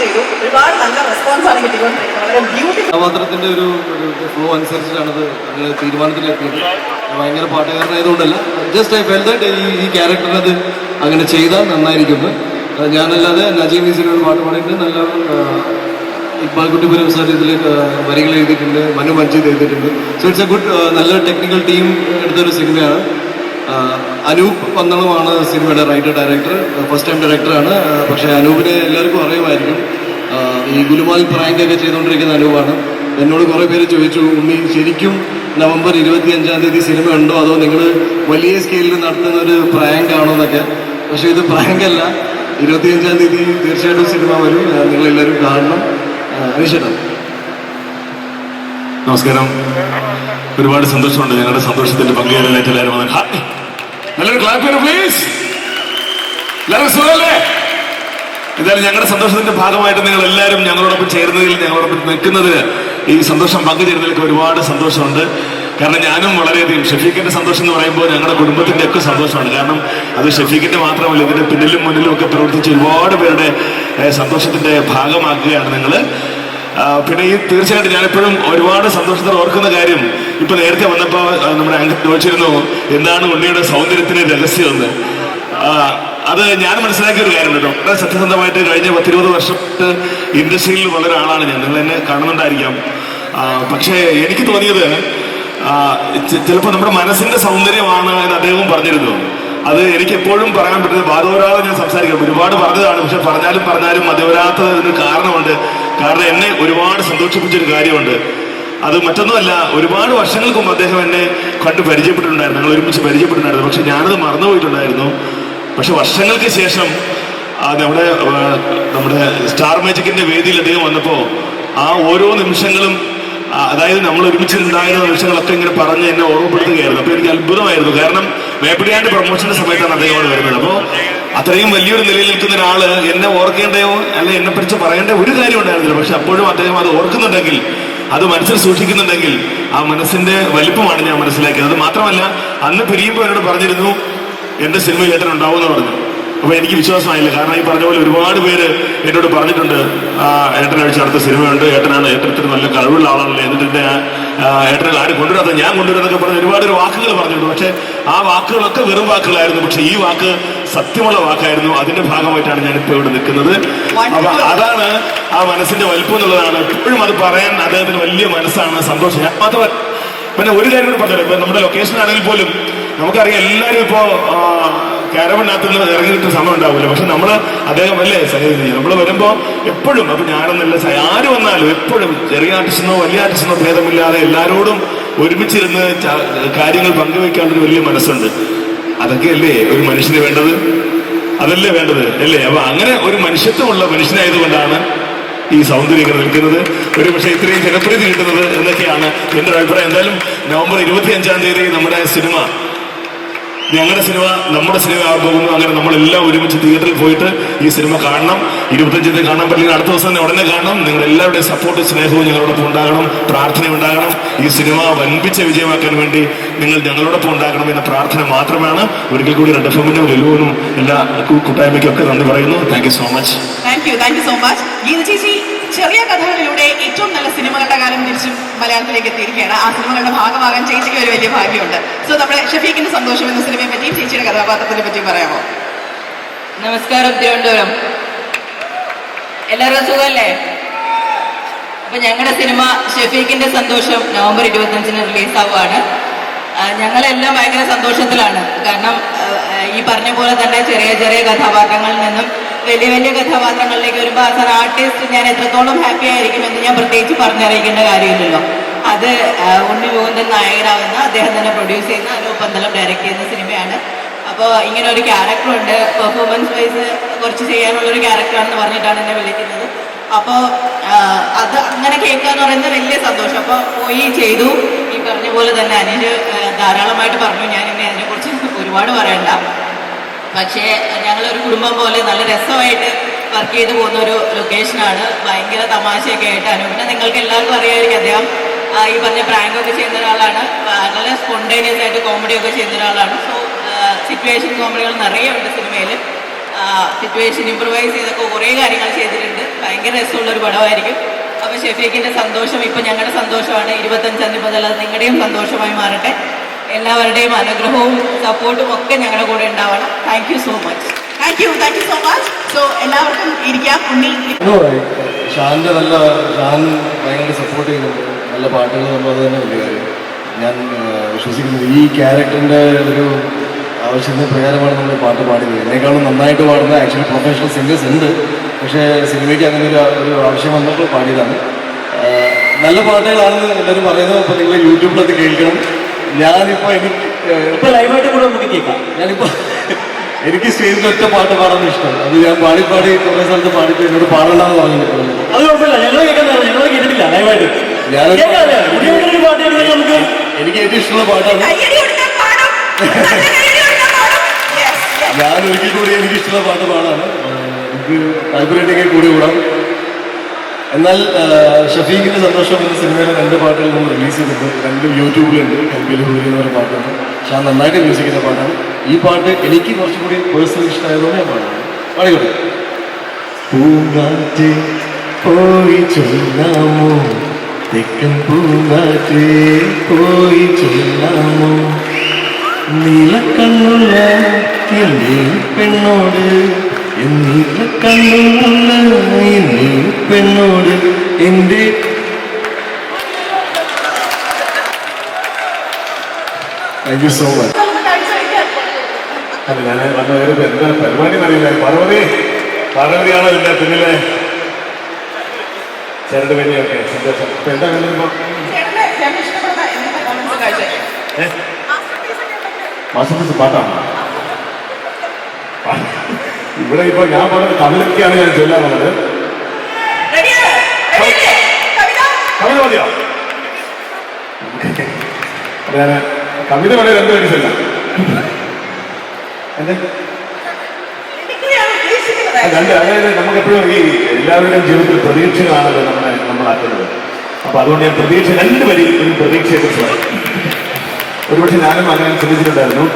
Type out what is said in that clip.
ചെയ്തു. ഒരുപാട് നല്ല റെസ്പോൺസാണ് കിട്ടിക്കൊണ്ടിരിക്കുന്നത്. വളരെ ബ്യൂട്ടിഫുൾ. കഥാപാത്രത്തിൻ്റെ ഒരു ഫ്ലോ അനുസരിച്ചിട്ടാണത് അങ്ങനെ തീരുമാനത്തിലെത്തിയത്. ഭയങ്കര പാട്ടുകാരനായതുകൊണ്ടല്ല, ജസ്റ്റ് ഐ ഫെൽ ദാറ്റ് ഈ ക്യാരക്ടറിനത് അങ്ങനെ ചെയ്താൽ നന്നായിരിക്കുന്നു. ഞാനല്ലാതെ നജീം ഈസിന് ഒരു പാട്ട് പാടിയിട്ടുണ്ട്, നല്ല ഇക്ബാൽ കുട്ടിപുരം സാർ ഇതിൽ വരികൾ എഴുതിയിട്ടുണ്ട്, മനു മഞ്ജിത് എഴുതിയിട്ടുണ്ട്. സോ ഇറ്റ്സ് എ ഗുഡ്, നല്ല ടെക്നിക്കൽ ടീം എടുത്തൊരു സിനിമയാണ്. അനൂപ് പന്തളമാണ് സിനിമയുടെ റൈറ്റർ ഡയറക്ടർ, ഫസ്റ്റ് ടൈം ഡയറക്ടറാണ്. പക്ഷേ അനൂപിനെ എല്ലാവർക്കും അറിയുമായിരിക്കും. ഈ ഗുലുമാൽ പ്രാങ്കൊക്കെ ചെയ്തുകൊണ്ടിരിക്കുന്ന അനൂപാണ്. എന്നോട് കുറേ പേര് ചോദിച്ചു, ഉണ്ണി ശരിക്കും നവംബർ 25 സിനിമ ഉണ്ടോ, അതോ നിങ്ങൾ വലിയ സ്കെയിലിൽ നടത്തുന്ന ഒരു പ്രാങ്ക് ആണോ എന്നൊക്കെ. പക്ഷേ ഇത് പ്രാങ്ക് അല്ല, 25 തീർച്ചയായിട്ടും സിനിമ വരും, നിങ്ങളെല്ലാവരും കാണണം. അനീഷേട്ടാ നമസ്കാരം. ഒരുപാട് സന്തോഷമുണ്ട്, ഞങ്ങളുടെ സന്തോഷത്തിന്റെ പങ്കുചേരലായിട്ട് എല്ലാവരും വന്നു. നല്ലൊരു ക്ലാപ്പ് പ്ലീസ്. എല്ലാവരും സുഖമല്ലേ? എന്തായാലും ഞങ്ങളുടെ സന്തോഷത്തിന്റെ ഭാഗമായിട്ട് നിങ്ങൾ എല്ലാവരും ഞങ്ങളോടൊപ്പം ചേരുന്നതിൽ, ഞങ്ങളോടൊപ്പം നിൽക്കുന്നതിന്, ഈ സന്തോഷം പങ്കുചേരുന്നതിലൊക്കെ ഒരുപാട് സന്തോഷമുണ്ട്. കാരണം ഞാനും വളരെയധികം, ഷെഫീഖിന്റെ സന്തോഷം എന്ന് പറയുമ്പോൾ ഞങ്ങളുടെ കുടുംബത്തിന്റെ ഒക്കെ സന്തോഷമാണ്. കാരണം അത് ഷെഫീഖിന്റെ മാത്രമല്ല, ഇതിന്റെ പിന്നിലും മുന്നിലും ഒക്കെ പ്രവർത്തിച്ച് ഒരുപാട് പേരുടെ സന്തോഷത്തിന്റെ ഭാഗമാക്കുകയാണ് നിങ്ങൾ. പിന്നെ ഈ തീർച്ചയായിട്ടും ഞാനെപ്പോഴും ഒരുപാട് സന്തോഷത്തോടെ ഓർക്കുന്ന കാര്യം, ഇപ്പൊ നേരത്തെ വന്നപ്പോൾ നമ്മുടെ അംഗം ചോദിച്ചിരുന്നു എന്താണ് ഉണ്ണിയുടെ സൗന്ദര്യത്തിന് രഹസ്യമെന്ന്. അത് ഞാൻ മനസ്സിലാക്കിയ ഒരു കാര്യമുണ്ട്. വളരെ സത്യസന്ധമായിട്ട് കഴിഞ്ഞ 10-20 വർഷമായിട്ട് ഇൻഡസ്ട്രിയിൽ വളരെ ആളാണ് ഞാൻ, നിങ്ങൾ എന്നെ കാണുന്നുണ്ടായിരിക്കാം. പക്ഷേ എനിക്ക് തോന്നിയത് ചിലപ്പോൾ നമ്മുടെ മനസ്സിന്റെ സൗന്ദര്യമാണ് എന്ന് അദ്ദേഹവും പറഞ്ഞിരുന്നു. അത് എനിക്ക് എപ്പോഴും പറയാൻ പറ്റുന്നത്, ബാധവരാതെ ഞാൻ സംസാരിക്കാം, ഒരുപാട് പറഞ്ഞതാണ്. പക്ഷെ പറഞ്ഞാലും മതിവരാത്തതിന് കാരണമുണ്ട്. കാരണം എന്നെ ഒരുപാട് സന്തോഷിപ്പിച്ചൊരു കാര്യമുണ്ട്. അത് മറ്റൊന്നുമല്ല, ഒരുപാട് വർഷങ്ങൾക്ക് മുമ്പ് അദ്ദേഹം എന്നെ കണ്ട് പരിചയപ്പെട്ടിട്ടുണ്ടായിരുന്നു, ഞങ്ങൾ ഒരുമിച്ച് പരിചയപ്പെട്ടിട്ടുണ്ടായിരുന്നു. പക്ഷെ ഞാനത് മറന്നുപോയിട്ടുണ്ടായിരുന്നു. പക്ഷെ വർഷങ്ങൾക്ക് ശേഷം നമ്മുടെ സ്റ്റാർ മാജിക്കിന്റെ വേദിയിൽ അദ്ദേഹം വന്നപ്പോൾ ആ ഓരോ നിമിഷങ്ങളും, അതായത് നമ്മൾ ഒരുമിച്ചുണ്ടായിരുന്ന നിമിഷങ്ങളൊക്കെ ഇങ്ങനെ പറഞ്ഞ് എന്നെ ഓർമ്മപ്പെടുത്തുകയായിരുന്നു. അപ്പോൾ എനിക്ക് അത്ഭുതമായിരുന്നു. കാരണം വേപ്പിടിയാണ്ട് പ്രൊമോഷന്റെ സമയത്താണ് അദ്ദേഹം അവിടെ വരുന്നത്. അപ്പോൾ അത്രയും വലിയൊരു നിലയിൽ നിൽക്കുന്ന ഒരാള് എന്നെ ഓർക്കേണ്ടയോ അല്ലെ എന്നെ പറ്റി പറയേണ്ട ഒരു കാര്യം ഉണ്ടായിരുന്നില്ല. പക്ഷെ അപ്പോഴും അദ്ദേഹം അത് ഓർക്കുന്നുണ്ടെങ്കിൽ, അത് മനസ്സിൽ സൂക്ഷിക്കുന്നുണ്ടെങ്കിൽ, ആ മനസ്സിന്റെ വലിപ്പമാണ് ഞാൻ മനസ്സിലാക്കിയത്. അത് മാത്രമല്ല, അന്ന് പിരിയുമ്പോൾ എന്നോട് പറഞ്ഞിരുന്നു എന്റെ സിനിമ ഏട്ടനുണ്ടാവും എന്ന് പറഞ്ഞു. അപ്പൊ എനിക്ക് വിശ്വാസമായില്ല. കാരണം ഈ പറഞ്ഞ പോലെ ഒരുപാട് പേര് എന്നോട് പറഞ്ഞിട്ടുണ്ട്, ഏട്ടനഴിച്ച അടുത്ത സിനിമയുണ്ട്, ഏട്ടത്തിന് നല്ല കഴിവുള്ള ആളാണല്ലേ, എന്നിട്ട് എന്റെ ഏട്ടനെ ആരും കൊണ്ടുവരാത്ത ഞാൻ കൊണ്ടുവരുന്നൊക്കെ പറഞ്ഞ് ഒരുപാട് വാക്കുകൾ പറഞ്ഞിട്ടുണ്ട്. പക്ഷെ ആ വാക്കുകളൊക്കെ വെറും വാക്കുകളായിരുന്നു. പക്ഷെ ഈ വാക്ക് സത്യമുള്ള വാക്കായിരുന്നു. അതിന്റെ ഭാഗമായിട്ടാണ് ഞാനിപ്പോൾ ഇവിടെ നിൽക്കുന്നത്. അപ്പൊ അതാണ് ആ മനസ്സിന്റെ വലിപ്പം എന്നുള്ളതാണ്. എപ്പോഴും അത് പറയാൻ അദ്ദേഹത്തിന് വലിയ മനസ്സാണ്, സന്തോഷം. ഞാൻ മാത്രമല്ല, പിന്നെ ഒരു കാര്യം കൂടി പറഞ്ഞല്ലോ, ഇപ്പൊ നമ്മുടെ ലൊക്കേഷൻ ആണെങ്കിൽ പോലും നമുക്കറിയാം എല്ലാവരും ഇപ്പോ കാരവനകത്ത് നിന്ന് ഇറങ്ങിയിട്ട് സമയം ഉണ്ടാവില്ല. പക്ഷെ അദ്ദേഹം അല്ലേ നമ്മൾ വരുമ്പോ എപ്പോഴും, അപ്പൊ ഞാനൊന്നല്ല, ആര് വന്നാലും എപ്പോഴും ചെറിയ ആർട്ടിസ്റ്റെന്നോ വലിയ ആർട്ടിസ്റ്റെന്നോ ഭേദമില്ലാതെ എല്ലാവരോടും ഒരുമിച്ചിരുന്ന് കാര്യങ്ങൾ പങ്കുവെക്കാനൊരു വലിയ മനസ്സുണ്ട്. അതൊക്കെയല്ലേ ഒരു മനുഷ്യന് വേണ്ടത്, അതല്ലേ വേണ്ടത് അല്ലേ? അപ്പൊ അങ്ങനെ ഒരു മനുഷ്യത്വമുള്ള മനുഷ്യനായതുകൊണ്ടാണ് ഈ സൗന്ദര്യം നിൽക്കുന്നത്. ഒരു പക്ഷേ ഇത്രയും ജനപ്രീതി കിട്ടുന്നത് എന്നൊക്കെയാണ് എൻ്റെ ഒരു അഭിപ്രായം. എന്തായാലും നവംബർ 25 ഞങ്ങളുടെ സിനിമ നമ്മുടെ സിനിമ ആകാൻ പോകുന്നു. അങ്ങനെ നമ്മളെല്ലാം ഒരുമിച്ച് തിയേറ്ററിൽ പോയിട്ട് ഈ സിനിമ കാണണം. 25 കാണാൻ പറ്റില്ല, അടുത്ത ദിവസം തന്നെ ഉടനെ കാണണം. നിങ്ങളുടെ എല്ലാവരുടെയും സപ്പോർട്ട്, സ്നേഹവും ഞങ്ങളോടൊപ്പം ഉണ്ടാകണം, പ്രാർത്ഥന ഉണ്ടാകണം. ഈ സിനിമ വൻപിച്ച വിജയമാക്കാൻ വേണ്ടി നിങ്ങൾ ഞങ്ങളോടൊപ്പം ഉണ്ടാകണം എന്ന പ്രാർത്ഥന മാത്രമാണ്. ഒരിക്കൽ കൂടി റെഡ് എഫ്എമ്മിനും ലുലുവിനും എല്ലാ കൂട്ടായ്മയ്ക്കും ഒക്കെ നന്ദി പറയുന്നു. Thank you so much. Thank you so much. Geetha ചേച്ചി ചെറിയ കഥകളിലൂടെ ഏറ്റവും നല്ല സിനിമകളുടെ കാലം തിരിച്ചും മലയാളത്തിലേക്ക് എത്തിയിരിക്കുകയാണ്. ആ സിനിമകളുടെ ഭാഗമാകാൻ ചേച്ചിക്ക് ഒരു വലിയ ഭാഗ്യമുണ്ട്. സോ നമ്മുടെ ഷഫീഖിന്റെ സന്തോഷം എന്ന സിനിമയെ പറ്റിയും ചേച്ചിയുടെ കഥാപാത്രത്തിനെ പറ്റിയും പറയാമോ? നമസ്കാരം തിരുവനന്തപുരം. എല്ലാവരും സുഖമല്ലേ? അപ്പൊ ഞങ്ങളുടെ സിനിമ ഷഫീഖിന്റെ സന്തോഷം നവംബർ 25 റിലീസാവുകയാണ്. ഞങ്ങളെല്ലാം ഭയങ്കര സന്തോഷത്തിലാണ്. കാരണം ഈ പറഞ്ഞ പോലെ തന്നെ ചെറിയ ചെറിയ കഥാപാത്രങ്ങളിൽ നിന്നും വലിയ വലിയ കഥാപാത്രങ്ങളിലേക്ക് വരുമ്പോൾ ആസ് ആൻ ആർട്ടിസ്റ്റ് ഞാൻ എത്രത്തോളം ഹാപ്പി ആയിരിക്കുമെന്ന് ഞാൻ പ്രത്യേകിച്ച് പറഞ്ഞറിയിക്കേണ്ട കാര്യമില്ലല്ലോ. അത് ഉണ്ണി മുകുന്ദൻ നായകനാവുന്ന, അദ്ദേഹം തന്നെ പ്രൊഡ്യൂസ് ചെയ്യുന്ന, അനൂപ് പന്തളം ഡയറക്റ്റ് ചെയ്യുന്ന സിനിമയാണ്. അപ്പോൾ ഇങ്ങനെ ഒരു ക്യാരക്ടറുണ്ട്, പെർഫോമൻസ് വൈസ് കുറച്ച് ചെയ്യാനുള്ളൊരു ക്യാരക്ടറാണെന്ന് പറഞ്ഞിട്ടാണ് എന്നെ വിളിക്കുന്നത്. അപ്പോൾ അത് അങ്ങനെ കേൾക്കാന്ന് പറയുന്നത് വലിയ സന്തോഷം. അപ്പോൾ പോയി ചെയ്തു. ഈ പറഞ്ഞ പോലെ തന്നെ അനീഷ് ധാരാളമായിട്ട് പറഞ്ഞു, ഞാൻ ഇനി അതിനെക്കുറിച്ച് ഒരുപാട് പറയണ്ട. പക്ഷേ ഞങ്ങളൊരു കുടുംബം പോലെ നല്ല രസമായിട്ട് വർക്ക് ചെയ്ത് പോകുന്ന ഒരു ലൊക്കേഷനാണ്. ഭയങ്കര തമാശയൊക്കെ ആയിട്ട്. അനൂപിനെ നിങ്ങൾക്ക് എല്ലാവർക്കും അറിയാമായിരിക്കും. അദ്ദേഹം ഈ പറഞ്ഞ പ്രാങ്കൊക്കെ ചെയ്യുന്ന ഒരാളാണ്. വളരെ സ്പോണ്ടേനിയസ് ആയിട്ട് കോമഡിയൊക്കെ ചെയ്യുന്ന ഒരാളാണ്. സോ സിറ്റുവേഷൻ കോമഡികൾ നിറയെ ഉണ്ട് സിനിമയിൽ. സിറ്റുവേഷൻ ഇംപ്രവൈസ് ചെയ്തൊക്കെ കുറേ കാര്യങ്ങൾ ചെയ്തിട്ടുണ്ട്. ഭയങ്കര രസമുള്ള ഒരു പടമായിരിക്കും. അപ്പോൾ ഷെഫീഖിന്റെ സന്തോഷം ഇപ്പൊ ഞങ്ങളുടെ സന്തോഷമാണ്. 25-ാം തീയതി മുതൽ അത് നിങ്ങളുടെയും സന്തോഷമായി മാറട്ടെ. എല്ലാവരുടെയും അനുഗ്രഹവും സപ്പോർട്ടും ഒക്കെ ഞങ്ങളുടെ കൂടെ ഉണ്ടാവണം. Thank you so much. Thank you so much. So എല്ലാവർക്കും ഇരിക്കാം. ഉണ്ണി ഷാൻ ഭയങ്കര സപ്പോർട്ട് ചെയ്യുന്നുണ്ട്. നല്ല പാട്ടുകൾ നമ്മളത് തന്നെ വലിയ കാര്യം. ഞാൻ വിശ്വസിക്കുന്നത് ഈ ക്യാരക്ടറിൻ്റെ ഒരു ആവശ്യത്തിന് പ്രകാരമാണ് നമ്മൾ പാട്ട് പാടിയത്. എന്നേക്കാളും നന്നായിട്ട് പാടുന്ന ആക്ച്വലി പ്രൊഫഷണൽ സിംഗേഴ്സ് ഉണ്ട്. പക്ഷേ സിനിമയ്ക്ക് അങ്ങനെ ഒരു ആവശ്യം വന്നപ്പോൾ പാടിയതാണ്. നല്ല പാട്ടുകളാണെന്ന് എല്ലാവരും പറയുന്നത്. അപ്പോൾ നിങ്ങൾ യൂട്യൂബിലൊക്കെ കേൾക്കണം. ഞാനിപ്പോൾ ഇപ്പൊ ലൈവായിട്ട് കൂടെ നമുക്ക് കേൾക്കാം. എനിക്ക് സ്റ്റേജിൽ ഒറ്റ പാട്ട് പാടാൻ ഇഷ്ടം. അത് ഞാൻ പാടി കുറേ സ്ഥലത്ത് പാടിയിട്ട് എന്നോട് പാടണമെന്ന് പറഞ്ഞിട്ട് അത് കുഴപ്പമില്ല, ഞങ്ങൾ കേൾക്കുന്നത് ഞങ്ങൾ കേട്ടിട്ടില്ല ലൈവായിട്ട്. നമുക്ക് എനിക്ക് ഏറ്റവും ഇഷ്ടമുള്ള പാട്ടാണ്. ഞാൻ ഒരിക്കൽ കൂടി എനിക്ക് ഇഷ്ടമുള്ള പാട്ട് പാടാണ്. എനിക്ക് താല്പര്യമുണ്ടെങ്കിൽ കൂടി കൂടാം. എന്നാൽ ഷഫീഖിന്റെ സന്തോഷം എന്ന സിനിമയിലെ 2 പാട്ടുകൾ നമ്മൾ റിലീസ് ചെയ്തിട്ടുണ്ട്. 2 യൂട്യൂബിലുണ്ട്. കൽബിൽ ഹൂരി എന്ന് പറഞ്ഞ പാട്ടാണ്. പക്ഷെ ഞാൻ നന്നായിട്ട് മ്യൂസിക് ചെയ്യുന്ന പാട്ടാണ്. ഈ പാട്ട് എനിക്ക് കുറച്ചും കൂടി പേഴ്സണൽ ഇഷ്ടമായതുകൊണ്ട് ഞാൻ പാടാം. പാടിക്കോട്ടെ. പൂങ്കാറ്റ് പോയി ചൊല്ലാമോ, തെക്കൻ പൂങ്കാറ്റ് പോയി ചൊല്ലാമോ, നീലക്കണ്ണുള്ള എന്നീ പെണ്ണോട്, നീലക്കണ്ണുള്ള എന്നീ പെണ്ണോട് എൻ്റെ. Thank you so much. അല്ല, ഞാൻ വന്ന എന്താ പരിപാടി അറിയില്ല. പാർവതിയാണോ ഇതിന്റെ പിന്നിലെ ചേട്ടന്റെ വേദിയൊക്കെ സന്തോഷം. അപ്പൊ എന്താ കണ്ടപ്പോ മാസ്റ്റർപീസ് പാട്ടാണ് ഇവിടെ. ഇപ്പൊ ഞാൻ പറഞ്ഞത് കവിതയ്ക്കാണ് ഞാൻ ചൊല്ലാൻ വന്നത്. കവിത മതിയോ? ഞാൻ കവിത വളരെ 2 വരി ചൊല്ലാം. അതായത് നമുക്കെപ്പോഴും ഈ എല്ലാവരുടെയും ജീവിതത്തിൽ പ്രതീക്ഷകളാണല്ലോ നമ്മളാക്കുന്നത്. അപ്പൊ അതുകൊണ്ട് ഞാൻ പ്രതീക്ഷ 2 വരി ഒരു പ്രതീക്ഷയെ കുറിച്ച് പറയും. ഒരുപക്ഷെ ഞാനും അങ്ങനെ ചിന്തിച്ചിട്ടുണ്ടായിരുന്നു.